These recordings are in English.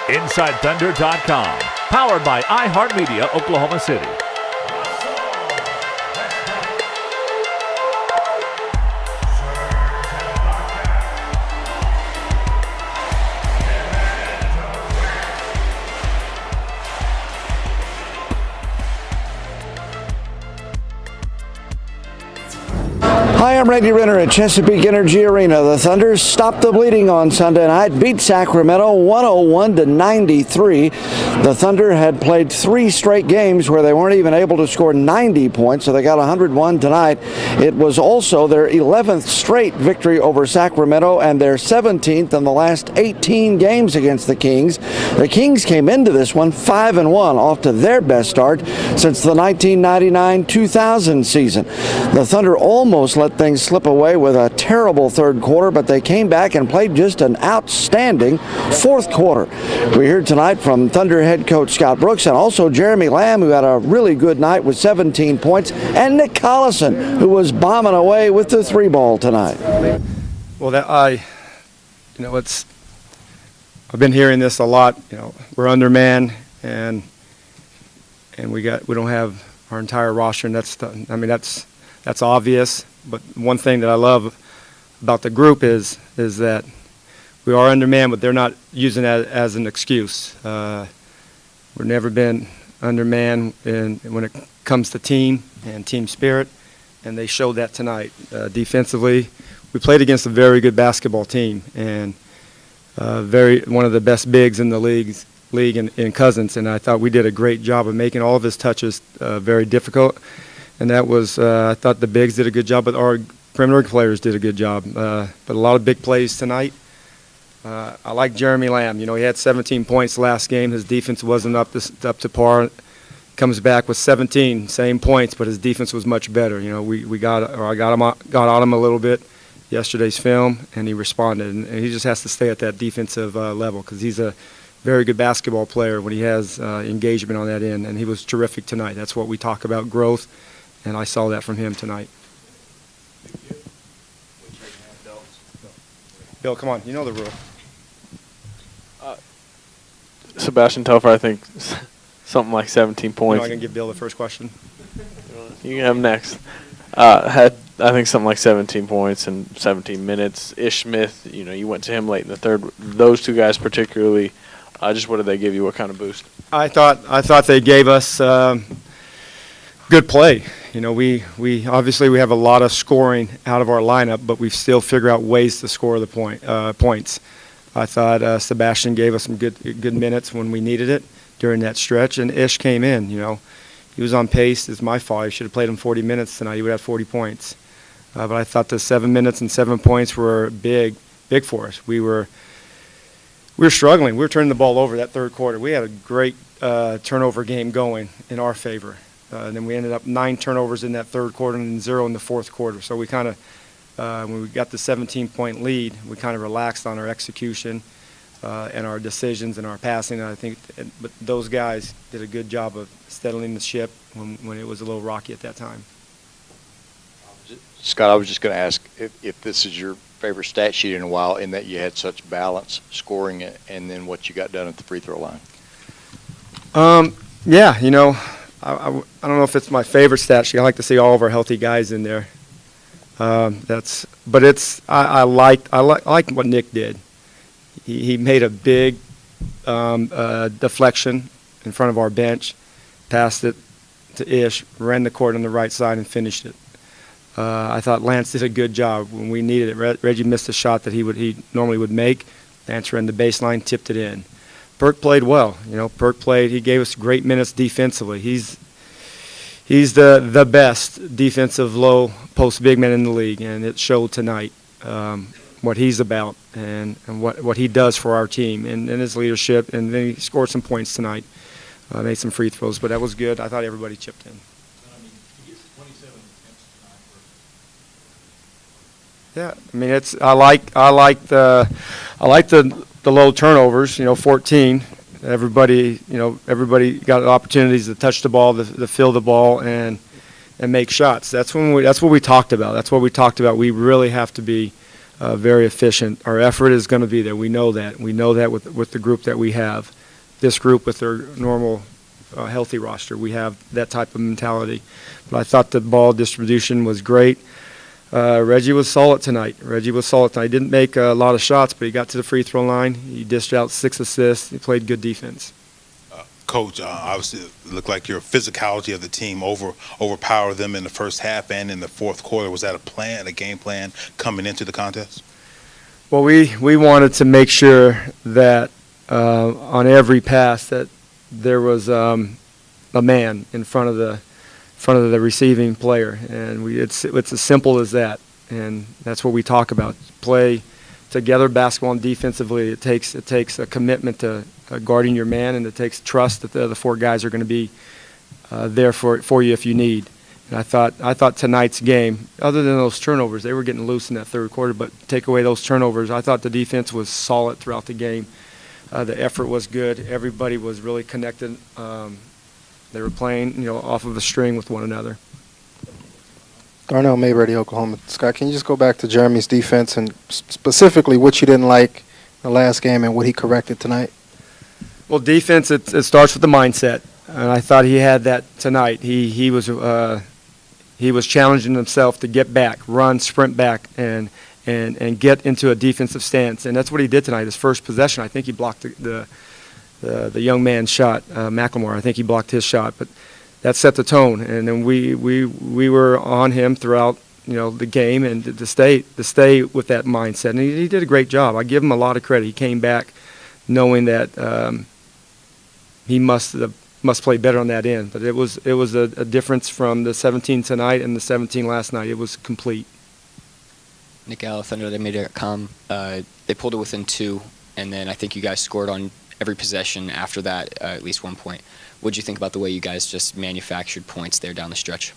InsideThunder.com. Powered by iHeartMedia, Oklahoma City. Hi, I'm Randy Renner at Chesapeake Energy Arena. The Thunder stopped the bleeding on Sunday night, beat Sacramento 101-93. The Thunder had played 3 straight games where they weren't even able to score 90 points, so they got 101 tonight. It was also their 11th straight victory over Sacramento and their 17th in the last 18 games against the Kings. The Kings came into this one 5-1, off to their best start since the 1999-2000 season. The Thunder almost let things slip away with a terrible third quarter, but they came back and played just an outstanding fourth quarter. We heard tonight from Thunder head coach Scott Brooks and also Jeremy Lamb, who had a really good night with 17 points, and Nick Collison, who was bombing away with the 3-ball tonight. Well, I've been hearing this a lot. We're undermanned, and we don't have our entire roster, and that's obvious. But one thing that I love about the group is that we are undermanned, but they're not using that as an excuse. We've never been undermanned when it comes to team and team spirit, and they showed that tonight. Defensively, we played against a very good basketball team, and one of the best bigs in the league in Cousins, and I thought we did a great job of making all of his touches very difficult. And that was, I thought the bigs did a good job, but our perimeter players did a good job. But a lot of big plays tonight. I like Jeremy Lamb. He had 17 points last game. His defense wasn't up to par. Comes back with 17, same points, but his defense was much better. I got on him a little bit yesterday's film, and he responded. And he just has to stay at that defensive level because he's a very good basketball player when he has engagement on that end, and he was terrific tonight. That's what we talk about, growth. And I saw that from him tonight. Bill, come on. You know the rule. Sebastian Telfair, I think, something like 17 points. I can give Bill the first question. You can have him next. Had, I think, something like 17 points in 17 minutes. Ish Smith, you went to him late in the third. Those two guys particularly, just what did they give you? What kind of boost? I thought they gave us good play. We obviously we have a lot of scoring out of our lineup, but we still figure out ways to score the points. I thought Sebastian gave us some good minutes when we needed it during that stretch, and Ish came in. He was on pace. It's my fault. I should have played him 40 minutes tonight. He would have 40 points. But I thought the 7 minutes and 7 points were big for us. We were struggling. We were turning the ball over that third quarter. We had a great turnover game going in our favor. And then we ended up 9 turnovers in that third quarter and 0 in the fourth quarter. So we kind of, when we got the 17-point lead, we kind of relaxed on our execution and our decisions and our passing. And I think but those guys did a good job of steadying the ship when it was a little rocky at that time. Scott, I was just going to ask if this is your favorite stat sheet in a while, in that you had such balance scoring it and then what you got done at the free throw line. Yeah, I don't know if it's my favorite stat sheet. I like to see all of our healthy guys in there. I like what Nick did. He made a big deflection in front of our bench, passed it to Ish, ran the court on the right side, and finished it. I thought Lance did a good job when we needed it. Reggie missed a shot that he normally would make. Lance ran the baseline, tipped it in. Perk played well. Perk played. He gave us great minutes defensively. He's the best defensive low post big man in the league, and it showed tonight what he's about and what he does for our team and his leadership. And then he scored some points tonight, made some free throws, but that was good. I thought everybody chipped in. Yeah, I like the low turnovers. 14. Everybody got opportunities to touch the ball, to fill the ball, and make shots. That's what we talked about. We really have to be very efficient. Our effort is going to be there. We know that. We know that with the group that we have. This group with their normal healthy roster, we have that type of mentality. But I thought the ball distribution was great. Reggie was solid tonight. He didn't make a lot of shots, but he got to the free throw line. He dished out 6 assists. He played good defense. Coach, obviously it looked like your physicality of the team overpowered them in the first half and in the fourth quarter. Was that a game plan coming into the contest? Well, we wanted to make sure that on every pass that there was a man in front of the receiving player, and it's as simple as that, and that's what we talk about. Play together basketball and defensively. It takes a commitment to guarding your man, and it takes trust that the other 4 guys are going to be there for you if you need. And I thought tonight's game, other than those turnovers, they were getting loose in that third quarter, but take away those turnovers, I thought the defense was solid throughout the game. The effort was good. Everybody was really connected. They were playing, off of a string with one another. Darnell Mayberry, Oklahoma. Scott, can you just go back to Jeremy's defense and specifically what you didn't like the last game and what he corrected tonight? Well, defense, it starts with the mindset, and I thought he had that tonight. He was challenging himself to get back, run, sprint back, and get into a defensive stance, and that's what he did tonight. His first possession, I think he blocked the young man's shot, McLemore. I think he blocked his shot, but that set the tone, and then we were on him throughout the game, and to stay with that mindset, and he did a great job. I give him a lot of credit. He came back knowing that he must play better on that end, but it was a difference from the 17 tonight and the 17 last night. It was complete. Nick Thunder, they made it come. They pulled it within 2, and then I think you guys scored on every possession after that, at least 1 point. What did you think about the way you guys just manufactured points there down the stretch?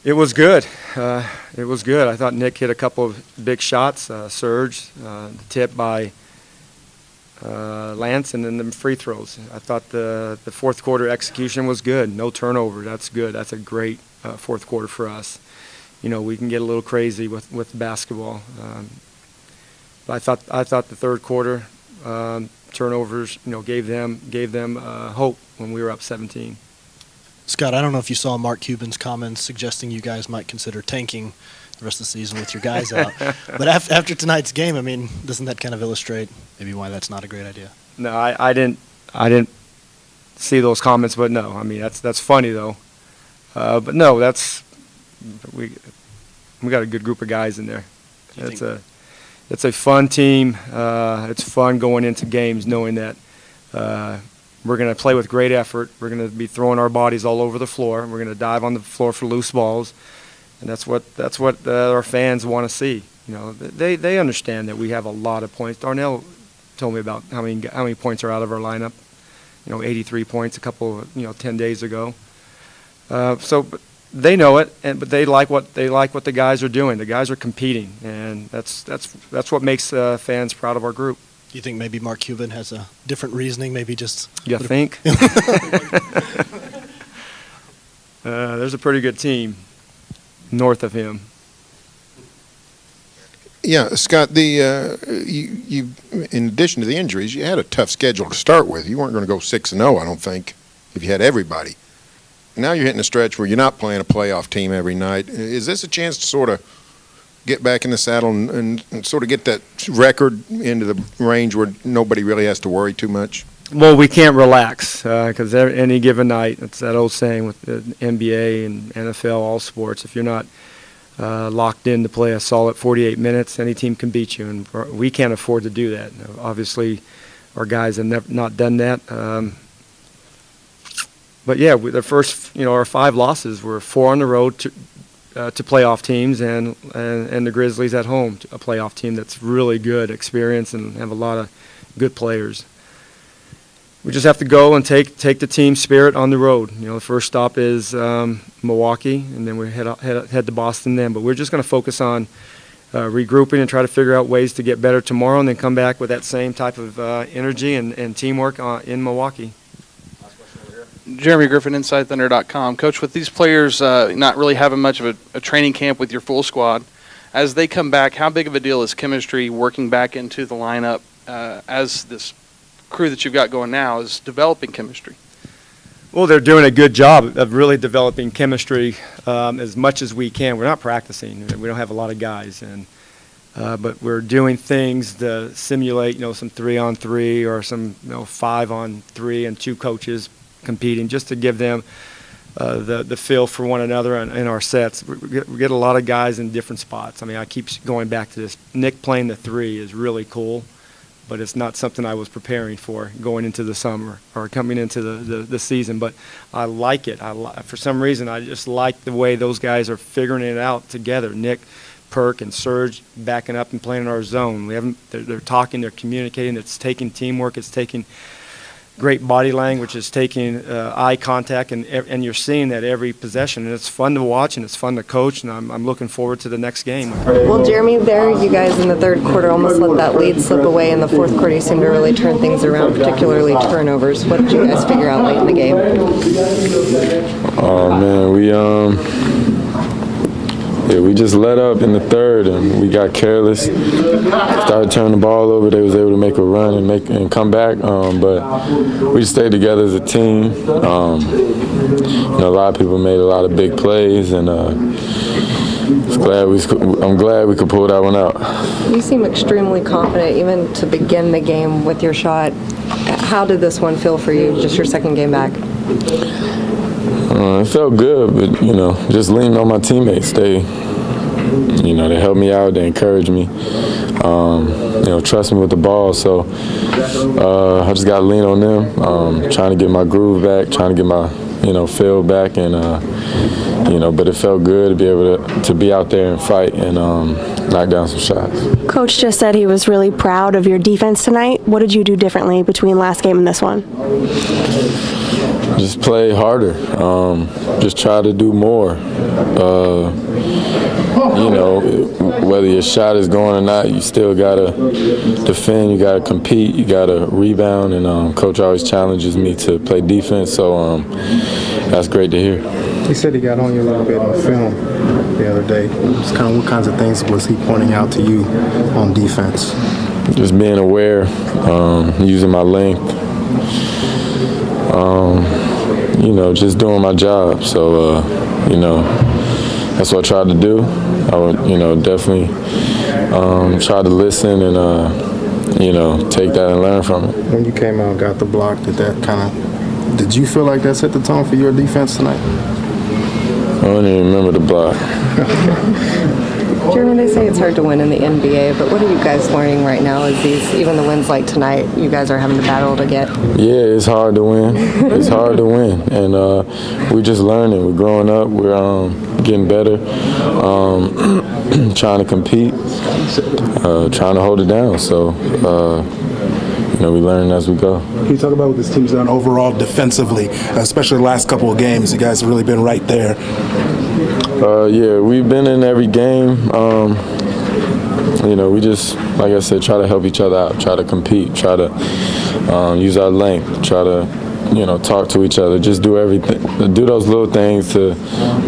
It was good. It was good. I thought Nick hit a couple of big shots. Surge, the tip by Lance, and then the free throws. I thought the fourth quarter execution was good. No turnover. That's good. That's a great fourth quarter for us. We can get a little crazy with basketball. But I thought the third quarter turnovers, gave them hope when we were up 17. Scott, I don't know if you saw Mark Cuban's comments suggesting you guys might consider tanking the rest of the season with your guys out. But after tonight's game, doesn't that kind of illustrate maybe why that's not a great idea? No, I didn't see those comments, but no, that's funny though. But no, we got a good group of guys in there. It's a fun team. It's fun going into games knowing that we're going to play with great effort. We're going to be throwing our bodies all over the floor. We're going to dive on the floor for loose balls, and that's what our fans want to see. They understand that we have a lot of points. Darnell told me about how many points are out of our lineup. 83 points a couple 10 days ago. But they know it, but they like what the guys are doing. The guys are competing, and that's what makes fans proud of our group. Do you think maybe Mark Cuban has a different reasoning? Maybe just you think? There's a pretty good team north of him. Yeah, Scott. You in addition to the injuries, you had a tough schedule to start with. You weren't going to go 6-0, I don't think, if you had everybody. Now you're hitting a stretch where you're not playing a playoff team every night. Is this a chance to sort of get back in the saddle and sort of get that record into the range where nobody really has to worry too much? Well, we can't relax because any given night, it's that old saying with the NBA and NFL, all sports, if you're not locked in to play a solid 48 minutes, any team can beat you, and we can't afford to do that. Obviously, our guys have not done that. But yeah, the first, our 5 losses were 4 on the road to playoff teams, and the Grizzlies at home, a playoff team that's really good, experienced, and have a lot of good players. We just have to go and take the team spirit on the road. The first stop is Milwaukee, and then we head to Boston then. But we're just going to focus on regrouping and try to figure out ways to get better tomorrow, and then come back with that same type of energy and teamwork in Milwaukee. Jeremy Griffin, InsideThunder.com. Coach, with these players not really having much of a training camp with your full squad, As they come back, how big of a deal is chemistry working back into the lineup as this crew that you've got going now is developing chemistry? Well, they're doing a good job of really developing chemistry as much as we can. We're not practicing. We don't have a lot of guys, but we're doing things to simulate, some 3-on-3 or some 5-on-3 and 2 coaches competing, just to give them the feel for one another in our sets. We get a lot of guys in different spots. I mean, I keep going back to this. Nick playing the 3 is really cool, but it's not something I was preparing for going into the summer or coming into the season. But I like it. For some reason, I just like the way those guys are figuring it out together. Nick, Perk, and Serge backing up and playing in our zone. They're talking, they're communicating. It's taking teamwork. It's taking great body language, is taking eye contact, and you're seeing that every possession, and it's fun to watch and it's fun to coach, and I'm looking forward to the next game. Well, Jeremy, you guys in the third quarter almost let that lead slip away. In the fourth quarter, you seemed to really turn things around, particularly turnovers. What did you guys figure out late in the game? Oh man, we just let up in the third, and we got careless. Started turning the ball over. They was able to make a run and come back, but we stayed together as a team. A lot of people made a lot of big plays, and I'm glad we could pull that one out. You seem extremely confident, even to begin the game with your shot. How did this one feel for you? Just your second game back. It felt good, but just leaning on my teammates. They helped me out. They encouraged me. Trust me with the ball. So I just got to lean on them. Trying to get my groove back. Trying to get my feel back, and but it felt good to be able to be out there and fight and knock down some shots. Coach just said he was really proud of your defense tonight. What did you do differently between last game and this one? Just play harder. Just try to do more. Whether your shot is going or not, you still gotta defend. You gotta compete. You gotta rebound. And Coach always challenges me to play defense. So that's great to hear. He said he got on you a little bit on film the other day. Just what kinds of things was he pointing out to you on defense? Just being aware, using my length. Just doing my job. So, that's what I tried to do. I would, definitely try to listen and, take that and learn from it. When you came out and got the block, did you feel like that set the tone for your defense tonight? I don't even remember the block. Jeremy, they say it's hard to win in the NBA, but what are you guys learning right now as even the wins like tonight, you guys are having to battle to get? Yeah, it's hard to win. It's hard to win. And we're just learning. We're growing up. We're getting better, trying to compete, trying to hold it down. So, we learn as we go. Can you talk about what this team's done overall defensively, especially the last couple of games? You guys have really been right there. Yeah, we've been in every game. We just, like I said, try to help each other out, try to compete, try to use our length, try to, talk to each other, just do everything, do those little things to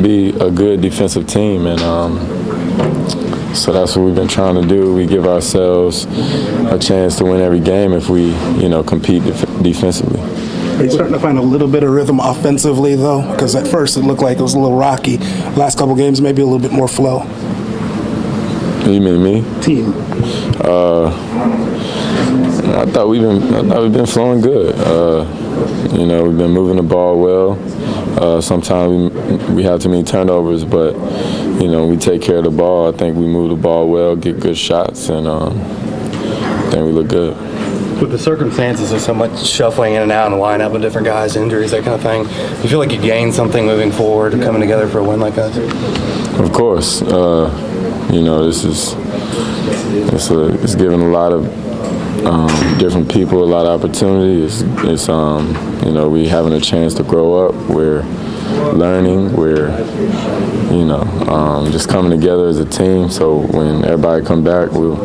be a good defensive team. And so that's what we've been trying to do. We give ourselves a chance to win every game if we, compete defensively. Are you starting to find a little bit of rhythm offensively, though? Because at first it looked like it was a little rocky. Last couple games, maybe a little bit more flow. You mean me? Team. I thought we've been flowing good. We've been moving the ball well. Sometimes we have too many turnovers, but we take care of the ball. I think we move the ball well, get good shots, and I think we look good. With the circumstances of so much shuffling in and out and lineup of different guys, injuries, that kind of thing, you feel like you gained something moving forward, coming together for a win like that? Of course. It's given a lot of different people a lot of opportunity. It's we having a chance to grow up. We're learning. We're just coming together as a team. So when everybody come back, we're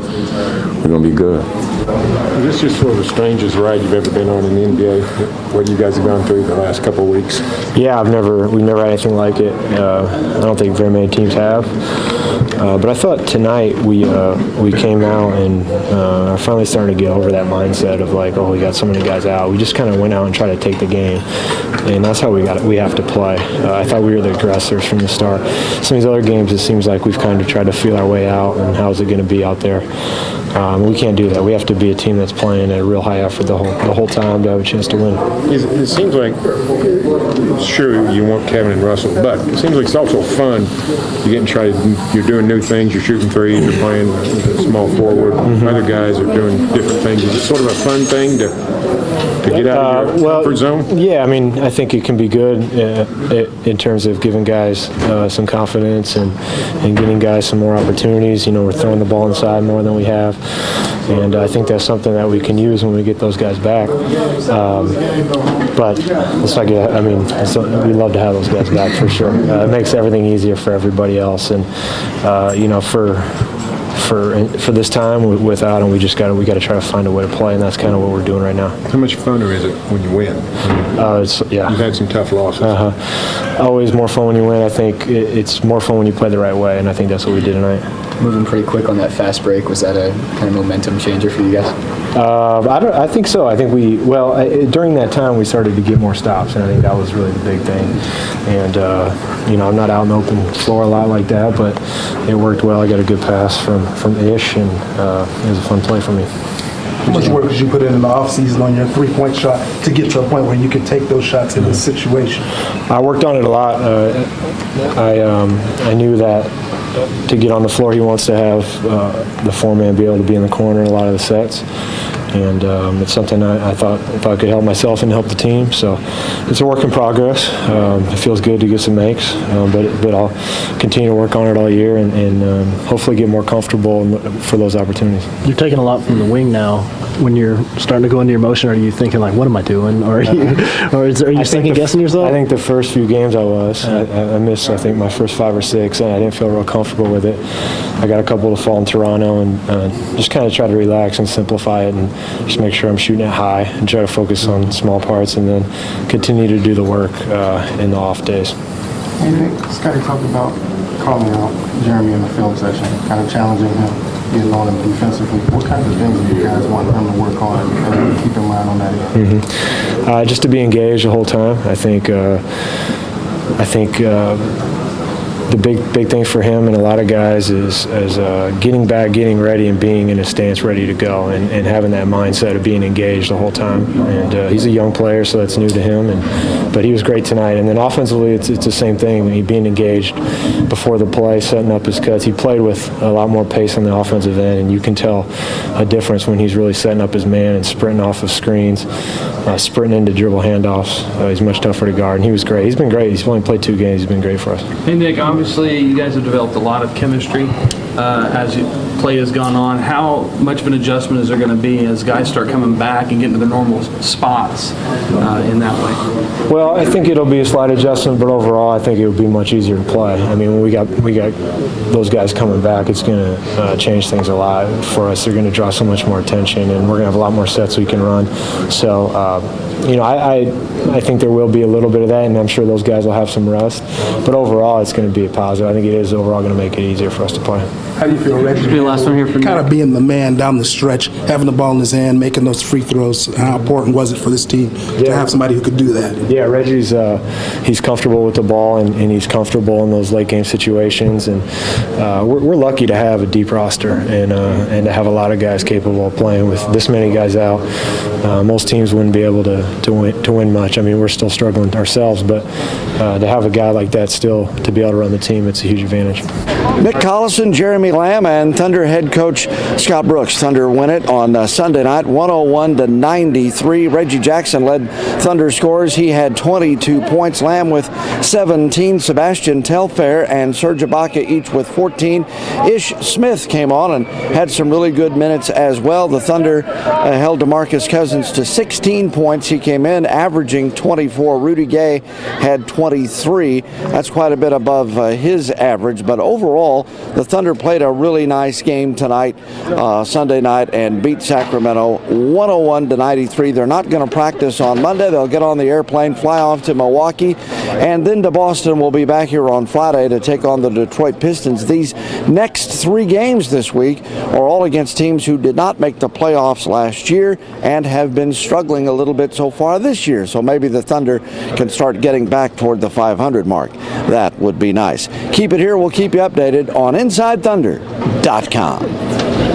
gonna be good. Is this just sort of the strangest ride you've ever been on in the NBA? What you guys have gone through the last couple of weeks? Yeah, we've never had anything like it. I don't think very many teams have. But I thought tonight we came out and finally started to get over that mindset of like, oh, we got so many guys out. We just kind of went out and tried to take the game, and that's how we have to play. I thought we were the aggressors from the start. Some of these other games, it seems like we've kind of tried to feel our way out, and how's it going to be out there? We can't do that. We have to be a team that's playing at a real high effort the whole time to have a chance to win. It seems like, sure, you want Kevin and Russell, but it seems like it's also fun. You're doing new things. You're shooting threes. You're playing small forward. Other guys are doing different things. Is it sort of a fun thing to get out of your comfort zone? Yeah, I mean, I think it can be good in terms of giving guys some confidence and getting guys some more opportunities. You know, we're throwing the ball inside more than we have, and I think that's something that we can use when we get those guys back. But it's like, I mean, we love to have those guys back for sure. It makes everything easier for everybody else, and you know, for this time without them, we got to try to find a way to play, and that's kind of what we're doing right now. How much funner is it when you win? You've had some tough losses. Always more fun when you win. I think it's more fun when you play the right way, and I think that's what we did tonight. Moving pretty quick on that fast break, was that a kind of momentum changer for you guys? I think so. I think during that time we started to get more stops, and I think that was really the big thing. And you know, I'm not out in the open floor a lot like that, but it worked well. I got a good pass from Ish, and it was a fun play for me. How much work did you put in the offseason on your three-point shot to get to a point where you could take those shots in this situation? I worked on it a lot. I knew that to get on the floor, he wants to have the four-man be able to be in the corner in a lot of the sets. And it's something I thought if I could help myself and help the team. So it's a work in progress. It feels good to get some makes, but I'll continue to work on it all year and hopefully get more comfortable for those opportunities. You're taking a lot from the wing now. When you're starting to go into your motion, are you thinking like, what am I doing? Or are you second guessing yourself? I think the first few games I was. I missed, I think, my first 5 or 6, and I didn't feel real comfortable with it. I got a couple to fall in Toronto, and just kind of try to relax and simplify it and just make sure I'm shooting it high and try to focus on small parts and then continue to do the work in the off days. Hey Nick, Scotty talked about calling out Jeremy in the film session, kind of challenging him, getting on him defensively. What kinds of things do you guys want him to work on and keep in mind on that end? Just to be engaged the whole time. I think the big thing for him and a lot of guys is getting back, getting ready, and being in a stance ready to go, and having that mindset of being engaged the whole time. And he's a young player, so that's new to him. But he was great tonight. And then offensively, it's the same thing. Being engaged before the play, setting up his cuts. He played with a lot more pace on the offensive end, and you can tell a difference when he's really setting up his man and sprinting off of screens, sprinting into dribble handoffs. He's much tougher to guard, and he was great. He's been great. He's only played 2 games. He's been great for us. Hey, Nick, obviously you guys have developed a lot of chemistry as play has gone on. How much of an adjustment is there going to be as guys start coming back and getting to their normal spots in that way? Well, I think it'll be a slight adjustment, but overall I think it will be much easier to play. I mean, when we got those guys coming back, it's going to change things a lot for us. They're going to draw so much more attention, and we're going to have a lot more sets we can run. So, you know, I think there will be a little bit of that, and I'm sure those guys will have some rest. But overall, it's going to be a positive. I think it is overall going to make it easier for us to play. How do you feel, Reggie? The last one here for kind of being the man down the stretch, having the ball in his hand, making those free throws. How important was it for this team to have somebody who could do that? Yeah, Reggie's he's comfortable with the ball, and he's comfortable in those late game situations. And we're lucky to have a deep roster and to have a lot of guys capable of playing with this many guys out. Most teams wouldn't be able to win much. I mean, we're still struggling ourselves, but to have a guy like that still to be able to run the team, it's a huge advantage. Nick Collison, Jeremy Lamb, and Thunder head coach Scott Brooks. Thunder win it on Sunday night, 101-93. Reggie Jackson led Thunder scorers. He had 22 points. Lamb with 17. Sebastian Telfair and Serge Ibaka each with 14. Ish Smith came on and had some really good minutes as well. The Thunder held DeMarcus Cousins to 16 points. He came in averaging 24. Rudy Gay had 23. That's quite a bit above his average, but overall the Thunder played played a really nice game tonight, Sunday night, and beat Sacramento 101-93. They're not going to practice on Monday. They'll get on the airplane, fly off to Milwaukee, and then to Boston. We'll be back here on Friday to take on the Detroit Pistons. These next 3 games this week are all against teams who did not make the playoffs last year and have been struggling a little bit so far this year. So maybe the Thunder can start getting back toward the 500 mark. That would be nice. Keep it here. We'll keep you updated on InsideThunder.com.